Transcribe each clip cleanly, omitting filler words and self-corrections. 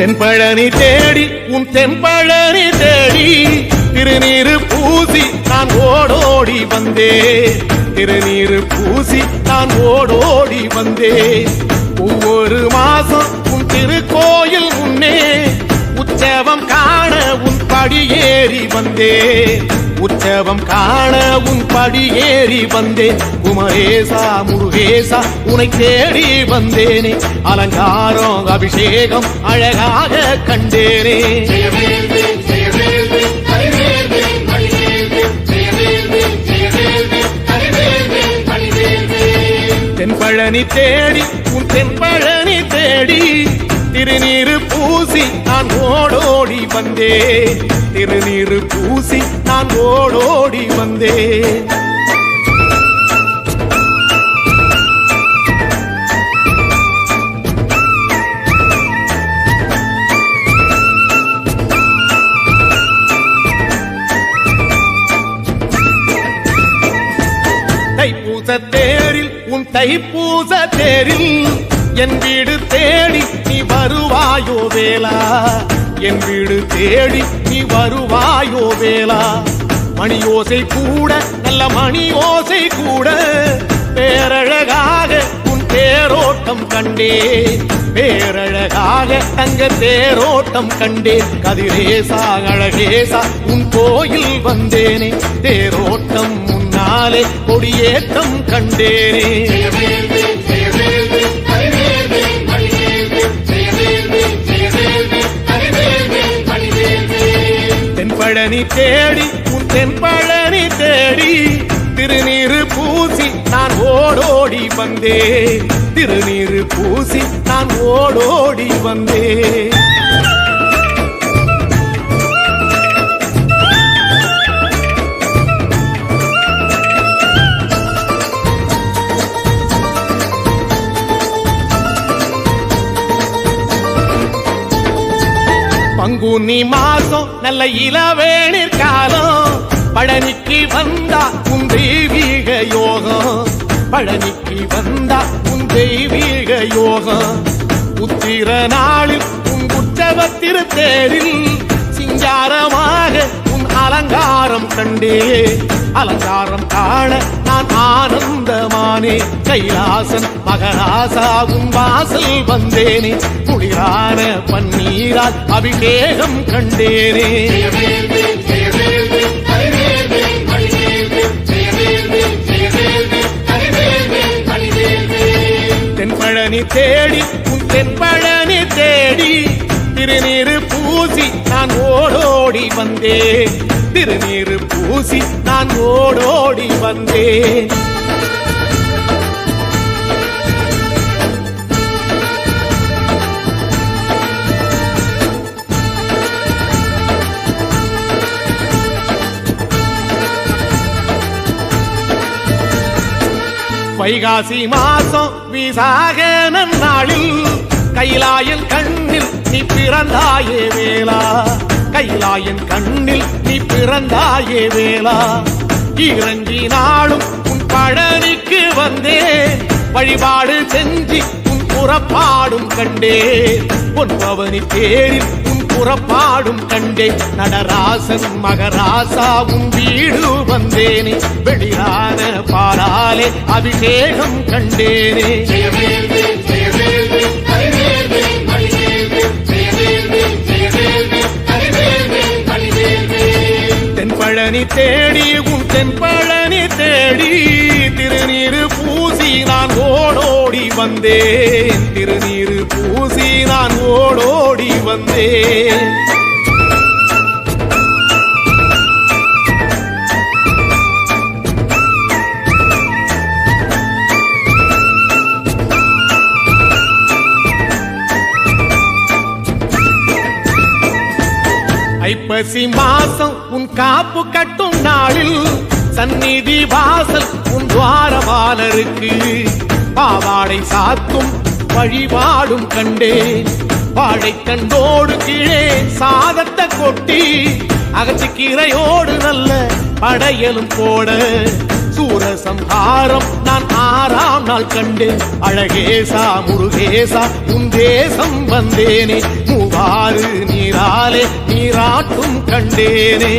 தென்பழனி தேடி உன் தென்பழனி தேடி திருநீரு பூசி நான் ஓடோடி வந்தேன். திருநீரு பூசி நான் ஓடோடி வந்தேன். ஒவ்வொரு மாசம் உன் திருக்கோயில் முன்னே உற்சவம் காண உன் படியேறி வந்தேன். உற்சவம் காண உன் படியேறி வந்தேன். குமரேசா முருகேசா உனை தேடி வந்தேனே. அலங்காரம் அபிஷேகம் அழகாக கண்டேனே. தென்பழனி தேடி உன் தென்பழனி தேடி திருநீரு பூசி நான் ஓடோடி வந்தேன். திருநீரு பூசி நான் ஓடோடி வந்தேன். தைப்பூச தேரில் உன் தைப்பூச தேரில் என் வீடு தேடி நீ வருவாயோ வேளா. என் வீடு தேடி நீ வருவாயோ வேளா. மணியோசை கூட நல்ல மணியோசை கூட பேரழகாக உன் தேரோட்டம் கண்டேன். பேரழகாக தங்க தேரோட்டம் கண்டேன். கதிரேசா அழகேசா உன் கோயில் வந்தேனே. தேரோட்டம் முன்னாலே கொடியேற்றம் கண்டேனே. தென்பழனி தேடி உன் தென்பழனி தேடி திருநீரு பூசி நான் ஓடோடி வந்தேன். திருநீரு பூசி நான் ஓடோடி வந்தேன். பங்குனி மாசம் நல்ல இளவேணிற் காலம். பழனிக்கு வந்தா உன் தெய்வீக யோகம். பழனிக்கு வந்தா உன் தெய்வீக யோகம். உத்திர நாளில் உன் உற்சவ திருத்தேரில் சிங்காரமாக உன் அலங்காரம் கண்டே. அலங்காரம் காண நான் ஆனந்தமானே. கைலாசன் மகராசா உன் வாசல் வந்தேனே. குளிரான பன்னீரால் அபிஷேகம் கண்டேனே. தென்பழனி தேடி உன் தென்பழனி தேடி திருநீரு பூசி நான் ஓடோடி வந்தேன். திருநீரு பூசி நான் ஓடோடி வந்தேன். வைகாசி மாசம் விசாக நாளில் கைலாயன் கண்ணில் நீ பிறந்தாயே வேளா. கைலாயன் கண்ணில் நீ பிறந்தாயே வேளா. இறங்கி நாளும் உன் பழனிக்கு வந்தேன். வழிபாடு செஞ்சு உன் புறப்பாடும் கண்டேன். பொன்பவனி தேரில் உன் புறப்பாடும் கண்டேன். நடராசன் மகராசா உன் வீடு வந்தேனே. வெளியான பாராலே அபிஷேகம் கண்டேனே. தென்பழனி தேடி உன் தென்பழனி தேடி திருநீரு பூசி நான் ஓடோடி வந்தேன். திருநீரு பூசி நான் ஓடோடி வந்தேன். ஐப்பசி மாசம் உன் காப்பு கட்டும் நாளில் சந்நிதி வாசல் உன் துவாரபாலருக்கு பாவாடை சாத்தும் வழிபாடும் கண்டேன். வாழைத்தண்டோடு கீழே சாதத்தை கொட்டி அகச்சிக்கீரையோடு நல்ல படையலும் போட சூரசம்ஹாரம் நான் 6ஆம் நாள் கண்டேன். அழகேசா முருகேசா உன் தேசம் வந்தேனே. ஆறு நீராலே நீராட்டும் கண்டேனே.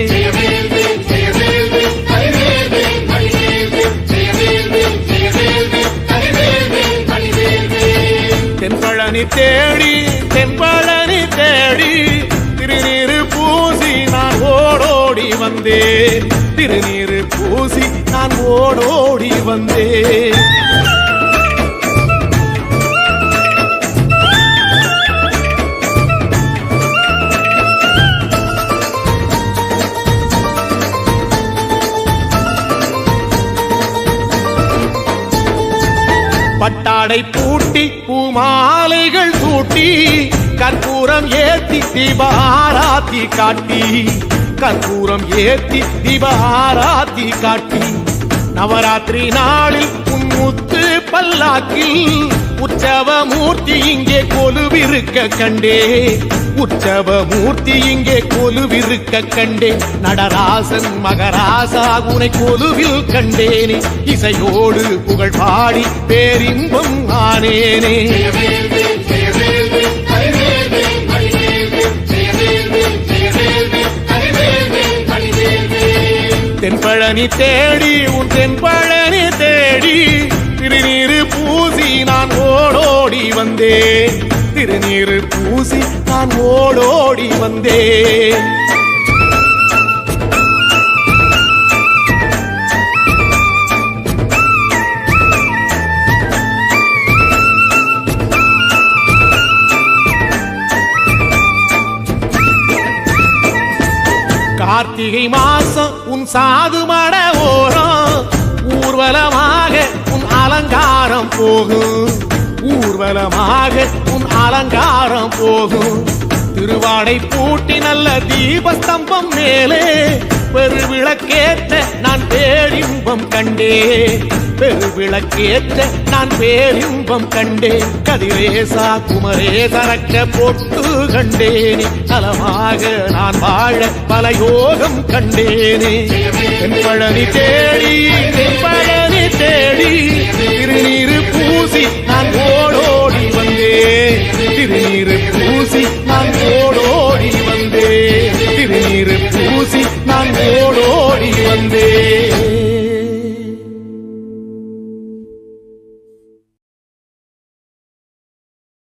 தென்பழனி தேடி தென்பழனி தேடி திருநீரு பூசி நான் ஓடோடி வந்தேன். திருநீரு பூசி நான் ஓடோடி வந்தேன். பட்டாடை பூட்டி பூமாலைகள் சூட்டி கற்பூரம் ஏத்தி தீபாராத்தி காட்டி கற்பூரம் ஏத்தி தீபாராத்தி காட்டி நவராத்திரி நாளில் முத்து பல்லாக்கில் உற்சவ மூர்த்தி இங்கே கொலுவிருக்க கண்டே. உற்சவ மூர்த்தி இங்கே கொலுவிருக்க கண்டே. நடராசன் மகராசா உனை கொலுவில் கண்டேனே. இசையோடு புகழ் பாடி பேரின்பம் ஆனேனே. தென்பழனி தேடி உன் தென்பழனி தேடி திருநீரு பூசி நான் ஓடோடி வந்தேன். திருநீரு பூசி நான் ஓடோடி வந்தேன். கார்த்திகை மாசம் உன் சாது மட ஓரம் ஊர்வலமாக உன் அலங்காரம் போகும். ஊர்வலமாக உன் அலங்காரம் போகும். திருவாடை பூட்டி நல்ல தீபஸ்தம்பம் மேலே பெருவிளக்கேற்ற நான் பேரின்பம் கண்டே. பெருவிளக்கேற்ற நான் பேரின்பம் கண்டே. கதிரேசா குமரேசரக்க பொட்டு கண்டேனே. நலமாக நான் வாழ பல யோகம் கண்டேனே. தென்பழனி தேடி தென்பழனி தேடி